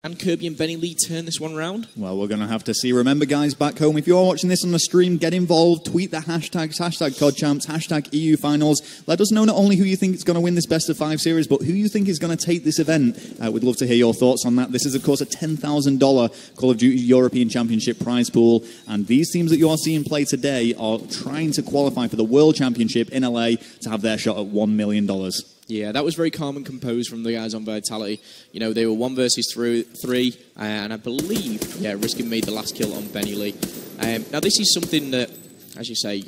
And Kirby and Benny Lee turn this one round? Well, we're going to have to see. Remember, guys, back home, if you're watching this on the stream, get involved. Tweet the hashtags, hashtag CODchamps, hashtag EU Finals. Let us know not only who you think is going to win this best-of-5 series, but who you think is going to take this event. We'd love to hear your thoughts on that. This is, of course, a $10,000 Call of Duty European Championship prize pool. And these teams that you are seeing play today are trying to qualify for the World Championship in LA to have their shot at $1 million. Yeah, that was very calm and composed from the guys on Vitality. You know, they were 1 versus 3, and I believe, Riskin made the last kill on Benny Lee. Now, this is something that, as you say,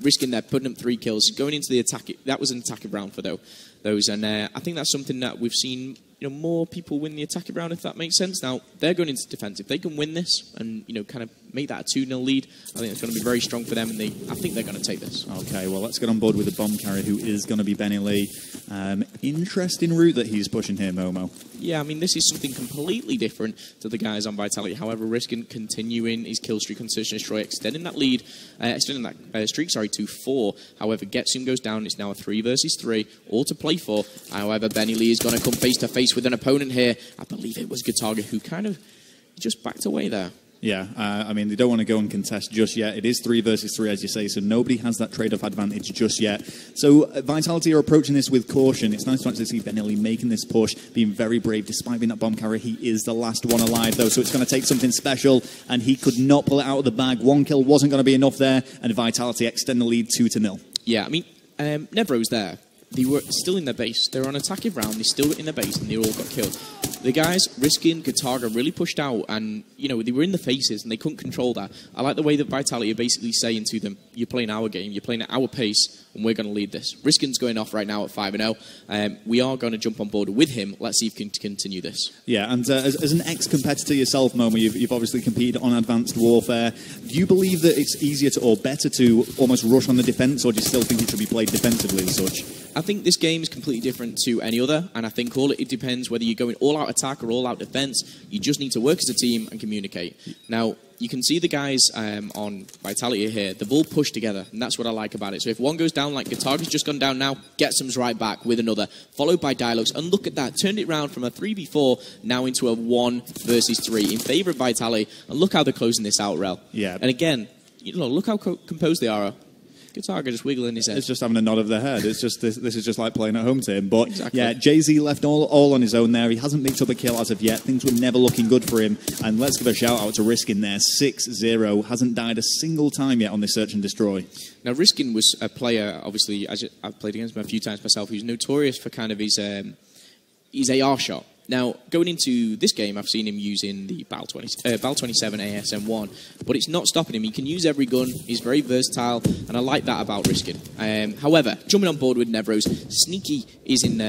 Riskin there, putting up 3 kills, going into the attack. That was an attacking round for those, and I think that's something that we've seen. You know, more people win the attacking round, if that makes sense. Now, they're going into defense. If they can win this and, you know, kind of make that a 2-0 lead, I think it's going to be very strong for them, and I think they're going to take this. Okay, well, let's get on board with the bomb carrier, who is going to be Benny Lee. Interesting route that he's pushing here, Momo. Yeah, I mean, this is something completely different to the guys on Vitality. However, Riskin continuing his kill streak on Search and Destroy, extending that lead, extending that streak, to 4. However, Getsoom goes down. It's now a 3 versus 3, all to play for. However, Benny Lee is going to come face to face with an opponent here. I believe it was Guitarga who kind of just backed away there. Yeah, I mean, they don't want to go and contest just yet. It is 3 versus 3, as you say, so nobody has that trade-off advantage just yet. So Vitality are approaching this with caution. It's nice to actually see Benny Lee making this push, being very brave, despite being that bomb carrier. He is the last one alive, though, so it's going to take something special, and he could not pull it out of the bag. 1 kill wasn't going to be enough there, and Vitality extend the lead 2-0. Yeah, I mean, Nevroze there. They were still in their base. They were on attacking round. They still were in their base, and they all got killed. The guys, Riskin, Guitarga, really pushed out, and, you know, they were in the faces, and they couldn't control that. I like the way that Vitality are basically saying to them, you're playing our game, you're playing at our pace, and we're going to lead this. Riskin's going off right now at 5-0. We are going to jump on board with him. Let's see if we can continue this. Yeah, and as an ex-competitor yourself, Momo, you've obviously competed on Advanced Warfare. Do you believe that it's easier to, or better to, almost rush on the defense, or do you still think it should be played defensively as such? I think this game is completely different to any other, and I think it depends whether you're going all-out attack or all-out defense. You just need to work as a team and communicate. Now, you can see the guys on Vitality here, they've all pushed together, and that's what I like about it. So if one goes down, like Guitarga's just gone down now, Getsom's right back with another, followed by Dialogues, and look at that, turned it around from a 3v4 now into a 1 versus 3 in favour of Vitality, and look how they're closing this out, Rel. Yeah. And again, you know, look how composed they are. Guitarga just wiggling his head. It's just having a nod of their head. It's just this is just like playing at home to him. But exactly. Yeah, Jay-Z left all on his own there. He hasn't picked up a kill as of yet. Things were never looking good for him. And let's give a shout out to Riskin there. 6-0. Hasn't died a single time yet on this Search and Destroy. Now, Riskin was a player, obviously, as I've played against him a few times myself, who's notorious for kind of his AR shot. Now, going into this game, I've seen him using the Bal 27 ASM1, but it's not stopping him. He can use every gun. He's very versatile, and I like that about Riskin. However, jumping on board with Nevroze, Sneaky is in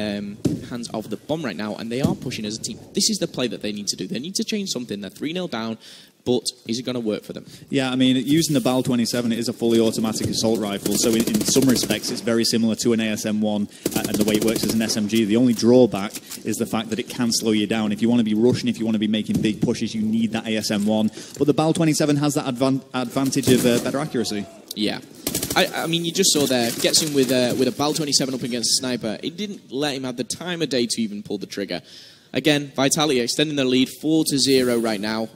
hands of the bomb right now, and they are pushing as a team. This is the play that they need to do. They need to change something. They're 3-0 down. But is it going to work for them? Yeah, I mean, using the Bal 27, it is a fully automatic assault rifle, so in some respects it's very similar to an ASM1 and the way it works as an SMG. The only drawback is the fact that it can slow you down. If you want to be rushing, if you want to be making big pushes, you need that ASM1. But the Bal 27 has that advantage of better accuracy. Yeah. I mean, you just saw there, gets him with a Bal 27 up against a sniper. It didn't let him have the time of day to even pull the trigger. Again, Vitality extending their lead 4-0 right now.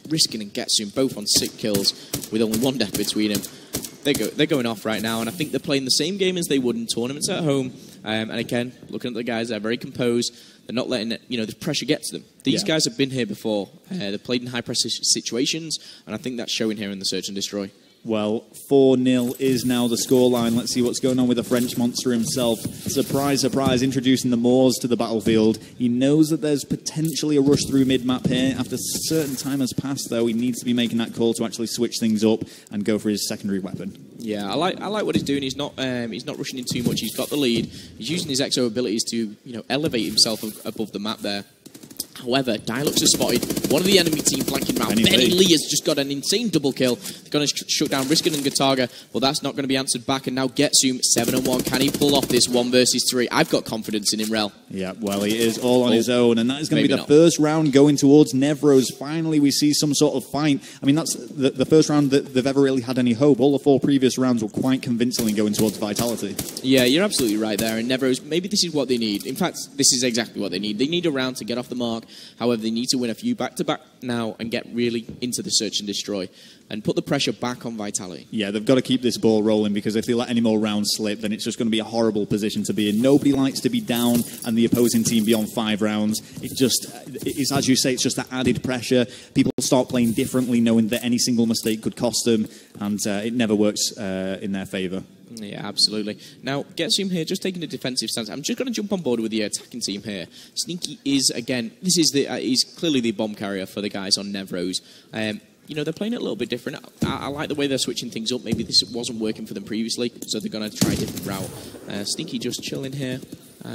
Riskin and Getsoom both on 6 kills with only 1 death between them. They're going off right now, and I think they're playing the same game as they would in tournaments at home. And again, looking at the guys, they're very composed. They're not letting the pressure get to them. These guys have been here before. They've played in high-pressure situations, and I think that's showing here in the Search and Destroy. Well, 4-0 is now the scoreline. Let's see what's going on with the French monster himself. Surprise, surprise, introducing the Moors to the battlefield. He knows that there's potentially a rush through mid-map here. After a certain time has passed, though, he needs to be making that call to actually switch things up and go for his secondary weapon. Yeah, I like what he's doing. He's not rushing in too much. He's got the lead. He's using his XO abilities to elevate himself above the map there. However, Dialogues has spotted one of the enemy team flanking round. Benny Lee has just got an insane double kill. He's going to shut down Riskin and Guitarga, but that's not going to be answered back. And now Getsoom, 7-1. Can he pull off this 1 versus 3? I've got confidence in him, Rel. Yeah, well, he is all on his own, and that is going to be the not. first round going towards Nevroze. Finally, we see some sort of fight. I mean, that's the first round that they've ever really had any hope. All the 4 previous rounds were quite convincingly going towards Vitality. Yeah, you're absolutely right there. And Nevroze, maybe this is what they need. In fact, this is exactly what they need. They need a round to get off the mark. However, they need to win a few back-to-back now and get really into the search and destroy and put the pressure back on Vitality. Yeah, they've got to keep this ball rolling, because if they let any more rounds slip, then it's just going to be a horrible position to be in. Nobody likes to be down and the opposing team be on 5 rounds. It's as you say, it's just that added pressure. People start playing differently, knowing that any single mistake could cost them, and it never works in their favour. Yeah, absolutely. Now, Getzoom here, just taking a defensive stance. I'm just going to jump on board with the attacking team here. Sneaky is, again, this is he's clearly the bomb carrier for the guys on Nevroze. You know, they're playing it a little bit different. I like the way they're switching things up. Maybe this wasn't working for them previously, so they're going to try a different route. Sneaky just chilling here.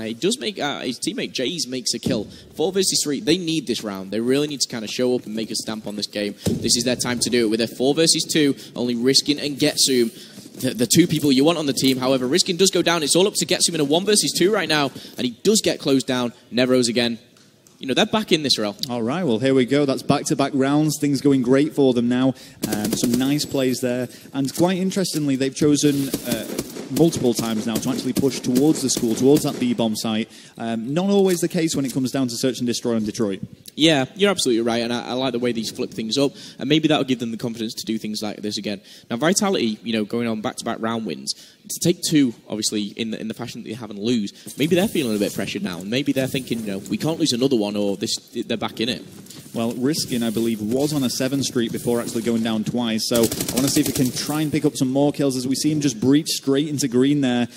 He does make his teammate Jays makes a kill. 4 versus 3. They need this round. They really need to kind of show up and make a stamp on this game. This is their time to do it. With their 4 versus 2, only Riskin and Getzoom, the 2 people you want on the team. However, Riskin does go down. It's all up to Getzoom in a 1 versus 2 right now, and he does get closed down. Nevroze again. You know, they're back in this, Rel. All right, well, here we go. That's back-to-back rounds. Things going great for them now. Some nice plays there. And quite interestingly, they've chosen multiple times now to actually push towards the school, towards that B-bomb site. Not always the case when it comes down to search and destroy in Detroit. Yeah, you're absolutely right, and I like the way these flip things up, and maybe that'll give them the confidence to do things like this again. Now, Vitality, you know, going on back-to-back round wins, to take 2, obviously, in the fashion that they haven't lose, maybe they're feeling a bit pressured now, and maybe they're thinking, you know, we can't lose another one, or they're back in it. Well, Riskin, I believe, was on a 7 streak before actually going down twice, so I want to see if he can try and pick up some more kills as we see him just breach straight into green there.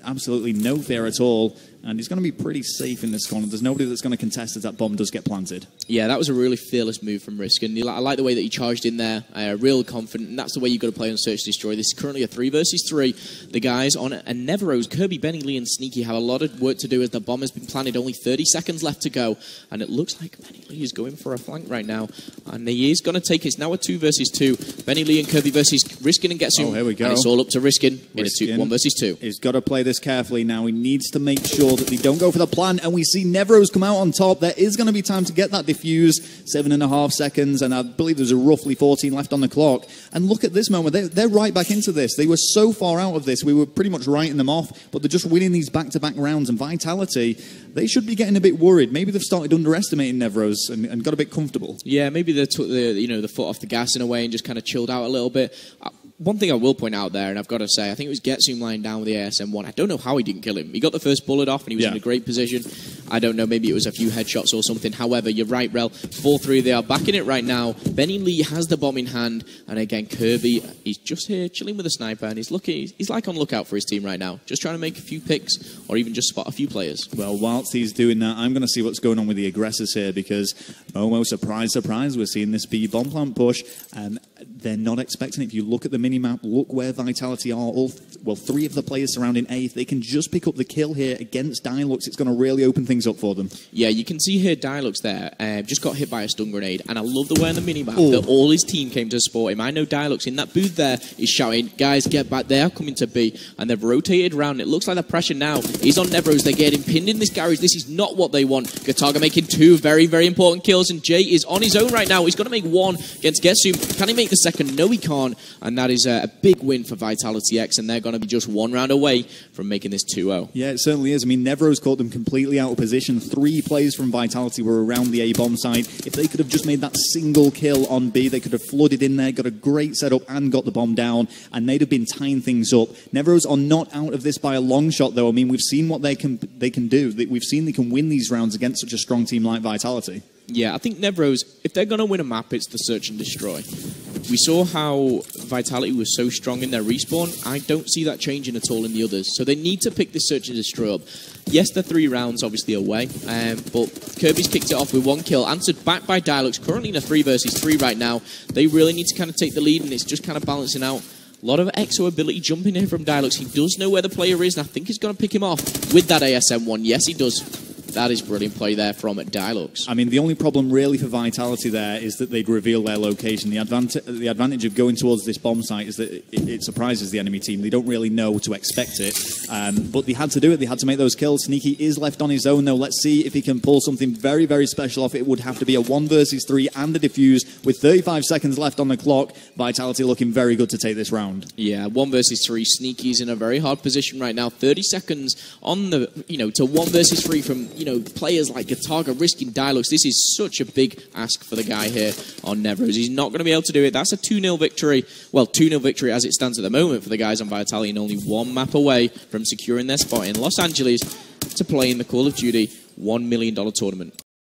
Absolutely no fear at all. And he's going to be pretty safe in this corner. There's nobody that's going to contest as that bomb does get planted. Yeah, that was a really fearless move from Riskin. I like the way that he charged in there, real confident, and that's the way you've got to play on Search Destroy. This is currently a 3 versus 3. The guys on it, and Nevroze, Kirby, Benny Lee, and Sneaky have a lot of work to do as the bomb has been planted. Only 30 seconds left to go, and it looks like Benny Lee is going for a flank right now, and he is going to take it. It's now a 2 versus 2. Benny Lee and Kirby versus Riskin and Getzoom. Oh, here we go. And it's all up to Riskin in a 1 versus 2. He's got to play this carefully now. He needs to make sure that they don't go for the plan, and we see Nevroze come out on top. There is going to be time to get that defuse. 7.5 seconds, and I believe there's a roughly 14 left on the clock. And look at this moment. They're right back into this. They were so far out of this. We were pretty much writing them off, but they're just winning these back-to-back rounds. And Vitality, they should be getting a bit worried. Maybe they've started underestimating Nevroze and got a bit comfortable. Yeah, maybe they took the foot off the gas in a way and just kind of chilled out a little bit. One thing I will point out there, and I've got to say, I think it was Getzoom lying down with the ASM-1. I don't know how he didn't kill him. He got the first bullet off, and he was in a great position. I don't know, maybe it was a few headshots or something. However, you're right, Rel. 4-3, they are back in it right now. Benny Lee has the bomb in hand, and again, Kirby, he's just here chilling with a sniper, and he's like on lookout for his team right now, just trying to make a few picks, or even just spot a few players. Well, whilst he's doing that, I'm going to see what's going on with the aggressors here, because, Momo, surprise, surprise, we're seeing this B bomb plant push, and they're not expecting it. If you look at the mini-map, look where Vitality are. 3 of the players surrounding A. If they can just pick up the kill here against Dialux, it's going to really open things up for them. Yeah, you can see here Dialux there, just got hit by a stun grenade, and I love the way on the mini-map that all his team came to support him. I know Dialux in that booth there is shouting, guys, get back, they are coming to B, and they've rotated around. It looks like the pressure now is on Nevroze. They're getting pinned in this garage. This is not what they want. Gataga making 2 very, very important kills, and Jay is on his own right now. He's going to make 1 against Getzoom. Can he make the second? No, he can't, and that is a big win for Vitality X, and they're going to be just 1 round away from making this 2-0. Yeah, it certainly is. I mean, Nevroze caught them completely out of position. 3 players from Vitality were around the A-bomb site. If they could have just made that single kill on B, they could have flooded in there, got a great setup, and got the bomb down, and they'd have been tying things up. Nevroze are not out of this by a long shot, though. I mean, we've seen what they can do. We've seen they can win these rounds against such a strong team like Vitality. Yeah, I think Nevroze, if they're going to win a map, it's the search and destroy. We saw how Vitality was so strong in their respawn. I don't see that changing at all in the others. So they need to pick this search and destroy up. Yes, they're 3 rounds, obviously, away. But Kirby's kicked it off with 1 kill. Answered back by Dialux, currently in a 3 versus 3 right now. They really need to kind of take the lead, and it's just kind of balancing out. A lot of EXO ability jumping in from Dialux. He does know where the player is, and I think he's going to pick him off with that ASM-1. Yes, he does. That is brilliant play there from Dilux. I mean, the only problem really for Vitality there is that they'd reveal their location. The advantage of going towards this bomb site is that it surprises the enemy team. They don't really know to expect it. But they had to do it. They had to make those kills. Sneaky is left on his own, though. Let's see if he can pull something very, very special off. It would have to be a 1 versus 3 and a defuse with 35 seconds left on the clock. Vitality looking very good to take this round. Yeah, 1 versus 3. Sneaky's in a very hard position right now. 30 seconds on the, to 1 versus 3 from, players like Gataga risking Dilux. This is such a big ask for the guy here on Nevroze. He's not going to be able to do it. That's a 2-0 victory. Well, 2-0 victory as it stands at the moment for the guys on Vitality, and only 1 map away from securing their spot in Los Angeles to play in the Call of Duty $1 million tournament.